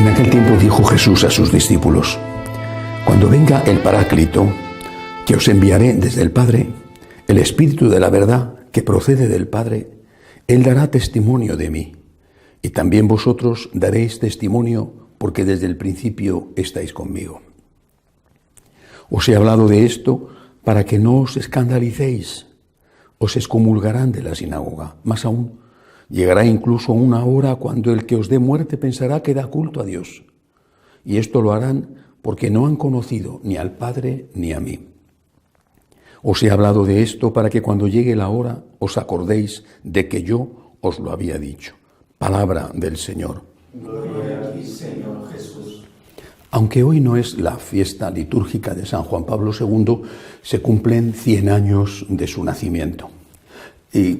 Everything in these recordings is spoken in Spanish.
En aquel tiempo dijo Jesús a sus discípulos: cuando venga el Paráclito, que os enviaré desde el Padre, el Espíritu de la verdad que procede del Padre, Él dará testimonio de mí. Y también vosotros daréis testimonio, porque desde el principio estáis conmigo. Os he hablado de esto para que no os escandalicéis. Os excomulgarán de la sinagoga. Más aún, llegará incluso una hora cuando el que os dé muerte pensará que da culto a Dios. Y esto lo harán porque no han conocido ni al Padre ni a mí. Os he hablado de esto para que cuando llegue la hora os acordéis de que yo os lo había dicho. Palabra del Señor. Gloria a ti, Señor Jesús. Aunque hoy no es la fiesta litúrgica de San Juan Pablo II, se cumplen 100 años de su nacimiento. Y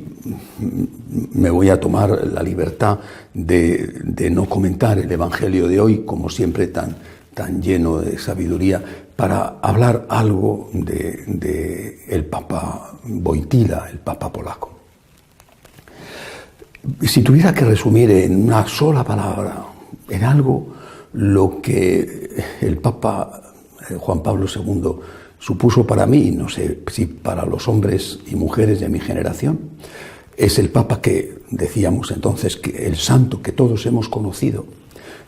me voy a tomar la libertad de no comentar el Evangelio de hoy, como siempre tan lleno de sabiduría, para hablar algo de el Papa Wojtyła, el Papa polaco. Si tuviera que resumir en una sola palabra, en algo, lo que el Papa Juan Pablo II supuso para mí, no sé si para los hombres y mujeres de mi generación, es el Papa que decíamos entonces, que el santo que todos hemos conocido.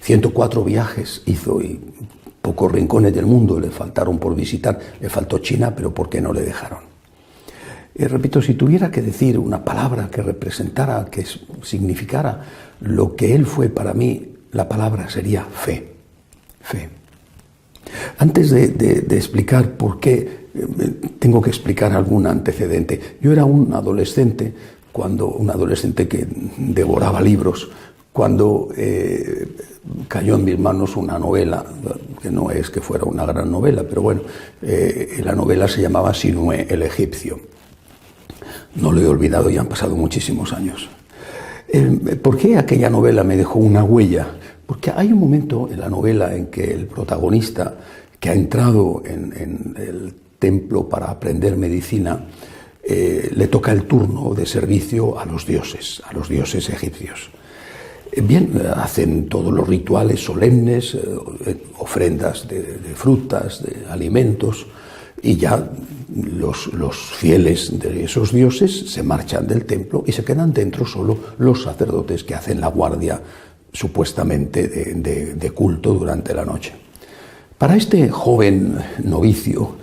104 viajes hizo y pocos rincones del mundo le faltaron por visitar. Le faltó China, pero ¿por qué no le dejaron? Repito, si tuviera que decir una palabra que representara, que significara lo que él fue para mí, la palabra sería fe. Fe. Antes de explicar por qué, tengo que explicar algún antecedente. Yo era un adolescente que devoraba libros, cuando cayó en mis manos una novela, que no es que fuera una gran novela, pero bueno, la novela se llamaba Sinué el egipcio. No lo he olvidado, ya han pasado muchísimos años. ¿Por qué aquella novela me dejó una huella? Porque hay un momento en la novela en que el protagonista, que ha entrado en el templo para aprender medicina, le toca el turno de servicio a los dioses egipcios. Bien, hacen todos los rituales solemnes, ofrendas de frutas, de alimentos, y ya los fieles de esos dioses se marchan del templo y se quedan dentro solo los sacerdotes que hacen la guardia supuestamente de culto durante la noche. Para este joven novicio,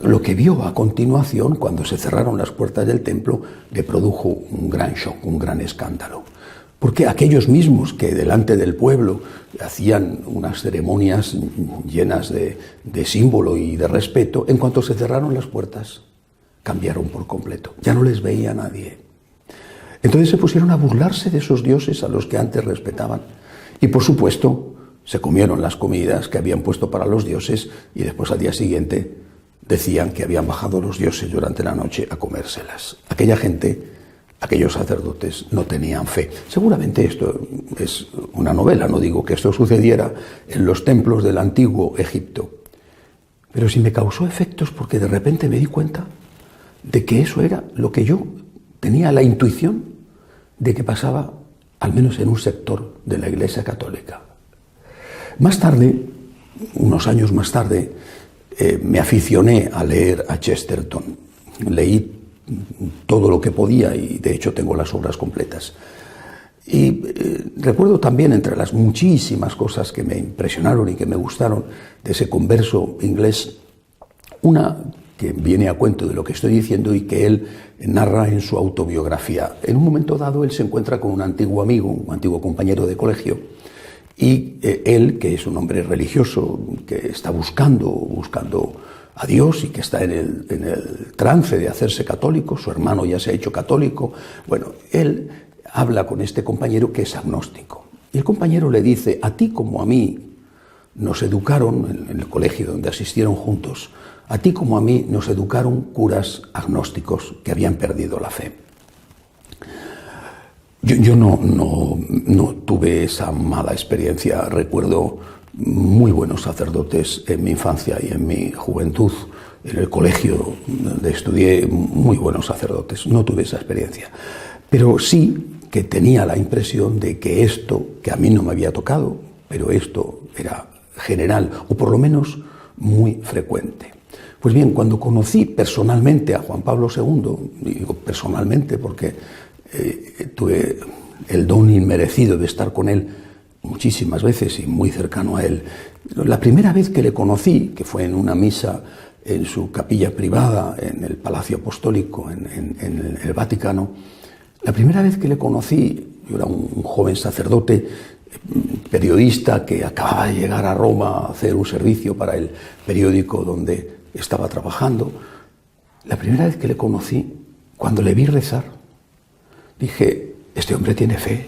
lo que vio a continuación, cuando se cerraron las puertas del templo, le produjo un gran shock, un gran escándalo. Porque aquellos mismos que delante del pueblo hacían unas ceremonias llenas de símbolo y de respeto, en cuanto se cerraron las puertas, cambiaron por completo. Ya no les veía nadie. Entonces se pusieron a burlarse de esos dioses a los que antes respetaban. Y por supuesto, se comieron las comidas que habían puesto para los dioses y después al día siguiente decían que habían bajado los dioses durante la noche a comérselas. Aquella gente, aquellos sacerdotes, no tenían fe. Seguramente esto es una novela, no digo que esto sucediera en los templos del antiguo Egipto. Pero sí me causó efectos porque de repente me di cuenta de que eso era lo que yo tenía la intuición de que pasaba, al menos en un sector de la Iglesia Católica. Más tarde, unos años más tarde, me aficioné a leer a Chesterton. Leí todo lo que podía y de hecho tengo las obras completas. Y recuerdo también, entre las muchísimas cosas que me impresionaron y que me gustaron de ese converso inglés, una que viene a cuento de lo que estoy diciendo y que él narra en su autobiografía. En un momento dado él se encuentra con un antiguo amigo, un antiguo compañero de colegio, y él, que es un hombre religioso, que está buscando a Dios y que está en el trance de hacerse católico, su hermano ya se ha hecho católico, bueno, él habla con este compañero que es agnóstico. Y el compañero le dice: a ti como a mí nos educaron, en el colegio donde asistieron juntos, a ti como a mí nos educaron curas agnósticos que habían perdido la fe. Yo no tuve esa mala experiencia. Recuerdo muy buenos sacerdotes en mi infancia y en mi juventud. En el colegio donde estudié, muy buenos sacerdotes. No tuve esa experiencia. Pero sí que tenía la impresión de que esto, que a mí no me había tocado, pero esto era general, o por lo menos muy frecuente. Pues bien, cuando conocí personalmente a Juan Pablo II, digo personalmente porque tuve el don inmerecido de estar con él muchísimas veces y muy cercano a él, la primera vez que le conocí, que fue en una misa en su capilla privada, en el Palacio Apostólico, en el Vaticano, la primera vez que le conocí, yo era un joven sacerdote, periodista que acababa de llegar a Roma a hacer un servicio para el periódico donde estaba trabajando. La primera vez que le conocí, cuando le vi rezar, dije, este hombre tiene fe,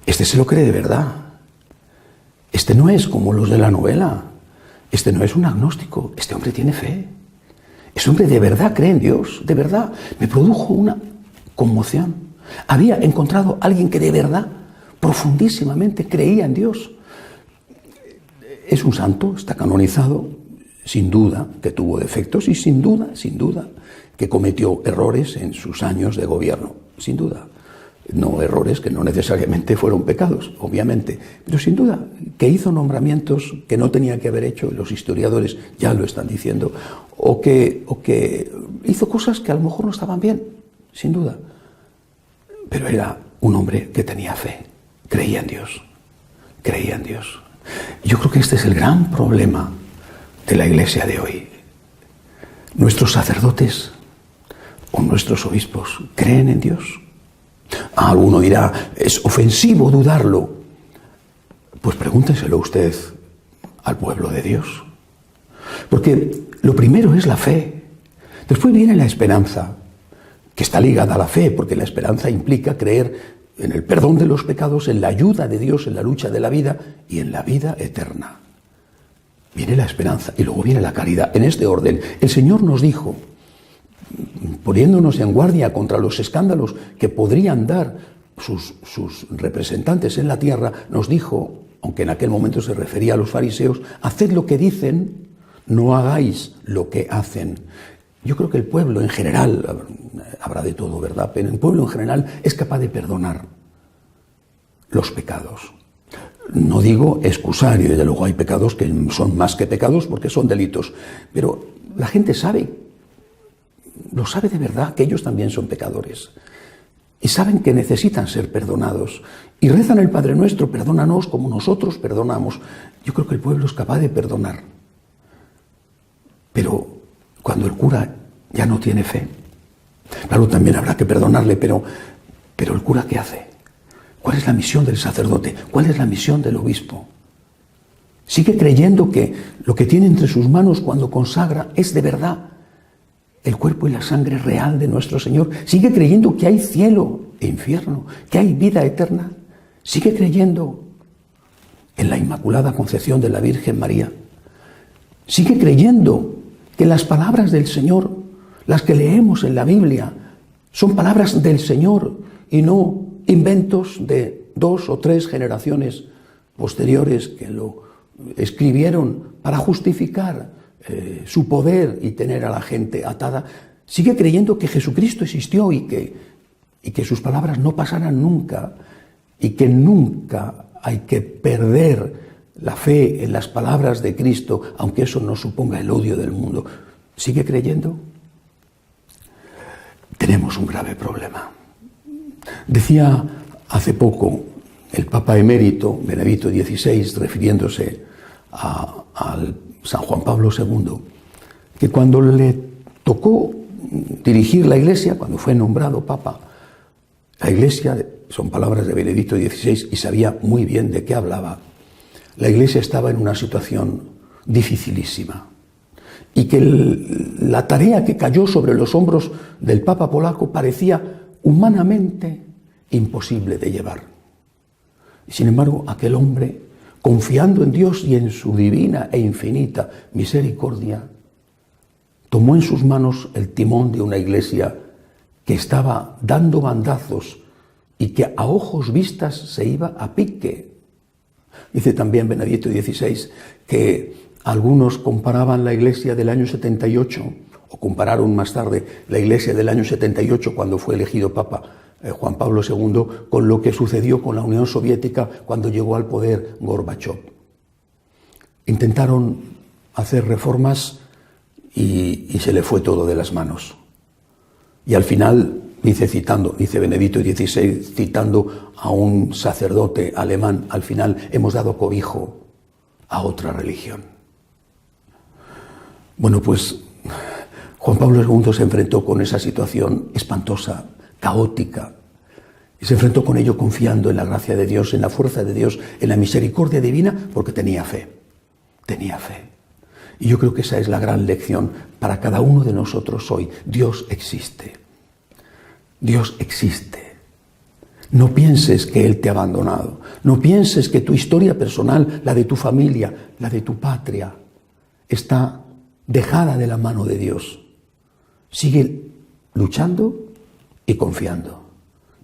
este se lo cree de verdad, este no es como los de la novela, este no es un agnóstico, este hombre tiene fe, este hombre de verdad cree en Dios, de verdad. Me produjo una conmoción. Había encontrado a alguien que de verdad, profundísimamente creía en Dios. Es un santo, está canonizado, sin duda que tuvo defectos y sin duda que cometió errores en sus años de gobierno, sin duda. No errores que no necesariamente fueron pecados, obviamente, pero sin duda que hizo nombramientos que no tenía que haber hecho, los historiadores ya lo están diciendo, o que hizo cosas que a lo mejor no estaban bien, sin duda. Pero era un hombre que tenía fe, creía en Dios, creía en Dios. Yo creo que este es el gran problema de la Iglesia de hoy. Nuestros sacerdotes o nuestros obispos creen en Dios. Alguno dirá, es ofensivo dudarlo. Pues pregúnteselo usted al pueblo de Dios. Porque lo primero es la fe. Después viene la esperanza, que está ligada a la fe, porque la esperanza implica creer en el perdón de los pecados, en la ayuda de Dios, en la lucha de la vida y en la vida eterna. Viene la esperanza y luego viene la caridad. En este orden, el Señor nos dijo, poniéndonos en guardia contra los escándalos que podrían dar sus representantes en la tierra, nos dijo, aunque en aquel momento se refería a los fariseos, haced lo que dicen, no hagáis lo que hacen. Yo creo que el pueblo en general, habrá de todo, ¿verdad? Pero el pueblo en general es capaz de perdonar los pecados. No digo excusario, desde luego hay pecados que son más que pecados porque son delitos, pero la gente lo sabe de verdad, que ellos también son pecadores. Y saben que necesitan ser perdonados. Y rezan el Padre Nuestro, perdónanos como nosotros perdonamos. Yo creo que el pueblo es capaz de perdonar. Pero cuando el cura ya no tiene fe, claro, también habrá que perdonarle, pero el cura, ¿qué hace? ¿Cuál es la misión del sacerdote? ¿Cuál es la misión del obispo? Sigue creyendo que lo que tiene entre sus manos cuando consagra es de verdad el cuerpo y la sangre real de nuestro Señor. Sigue creyendo que hay cielo e infierno, que hay vida eterna. Sigue creyendo en la Inmaculada Concepción de la Virgen María. Sigue creyendo que las palabras del Señor, las que leemos en la Biblia, son palabras del Señor y no inventos de 2 o 3 generaciones posteriores que lo escribieron para justificar su poder y tener a la gente atada. Sigue creyendo que Jesucristo existió y que sus palabras no pasarán nunca y que nunca hay que perder la fe en las palabras de Cristo, aunque eso no suponga el odio del mundo. ¿Sigue creyendo? Tenemos un grave problema. Decía hace poco el Papa emérito Benedicto XVI, refiriéndose al San Juan Pablo II, que cuando le tocó dirigir la Iglesia, cuando fue nombrado Papa, la Iglesia, son palabras de Benedicto XVI, y sabía muy bien de qué hablaba, la Iglesia estaba en una situación dificilísima, y que la tarea que cayó sobre los hombros del Papa polaco parecía humanamente imposible de llevar. Y sin embargo, aquel hombre, confiando en Dios y en su divina e infinita misericordia, tomó en sus manos el timón de una Iglesia que estaba dando bandazos y que a ojos vistas se iba a pique. Dice también Benedicto XVI que algunos comparaban la Iglesia del año 78, o compararon más tarde la Iglesia del año 78 cuando fue elegido Papa Juan Pablo II con lo que sucedió con la Unión Soviética cuando llegó al poder Gorbachov. Intentaron hacer reformas y se le fue todo de las manos. Y al final, dice Benedicto XVI, citando a un sacerdote alemán, al final hemos dado cobijo a otra religión. Bueno, pues Juan Pablo II se enfrentó con esa situación espantosa, caótica, y se enfrentó con ello confiando en la gracia de Dios, en la fuerza de Dios, en la misericordia divina, porque tenía fe. Tenía fe. Y yo creo que esa es la gran lección para cada uno de nosotros hoy. Dios existe. Dios existe. No pienses que Él te ha abandonado. No pienses que tu historia personal, la de tu familia, la de tu patria, está dejada de la mano de Dios. Sigue luchando y confiando.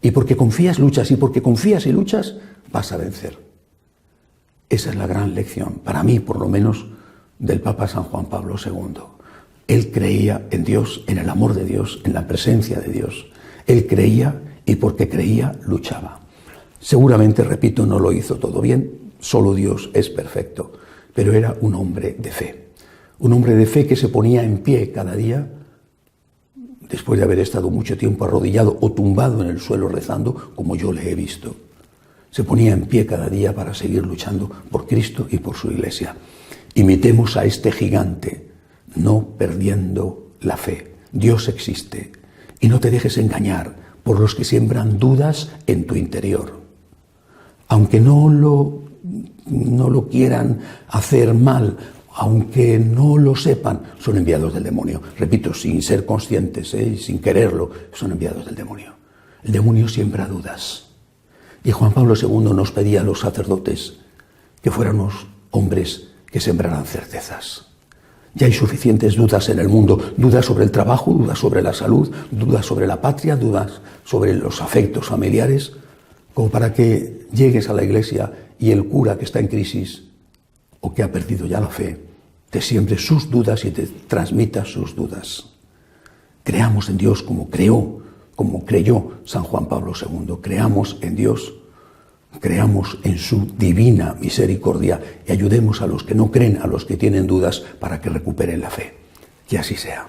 Y porque confías, luchas. Y porque confías y luchas, vas a vencer. Esa es la gran lección, para mí por lo menos, del Papa San Juan Pablo II. Él creía en Dios, en el amor de Dios, en la presencia de Dios. Él creía y porque creía, luchaba. Seguramente, repito, no lo hizo todo bien, solo Dios es perfecto, pero era un hombre de fe. Un hombre de fe que se ponía en pie cada día, después de haber estado mucho tiempo arrodillado o tumbado en el suelo rezando, como yo le he visto. Se ponía en pie cada día para seguir luchando por Cristo y por su Iglesia. Imitemos a este gigante, no perdiendo la fe. Dios existe. Y no te dejes engañar por los que siembran dudas en tu interior. Aunque no lo quieran hacer mal, aunque no lo sepan, son enviados del demonio. Repito, sin ser conscientes, sin quererlo, son enviados del demonio. El demonio siembra dudas. Y Juan Pablo II nos pedía a los sacerdotes que fuéramos hombres que sembraran certezas. Ya hay suficientes dudas en el mundo, dudas sobre el trabajo, dudas sobre la salud, dudas sobre la patria, dudas sobre los afectos familiares, como para que llegues a la iglesia y el cura que está en crisis o que ha perdido ya la fe, te siembre sus dudas y te transmita sus dudas. Creamos en Dios como creyó San Juan Pablo II. Creamos en Dios, creamos en su divina misericordia y ayudemos a los que no creen, a los que tienen dudas, para que recuperen la fe. Que así sea.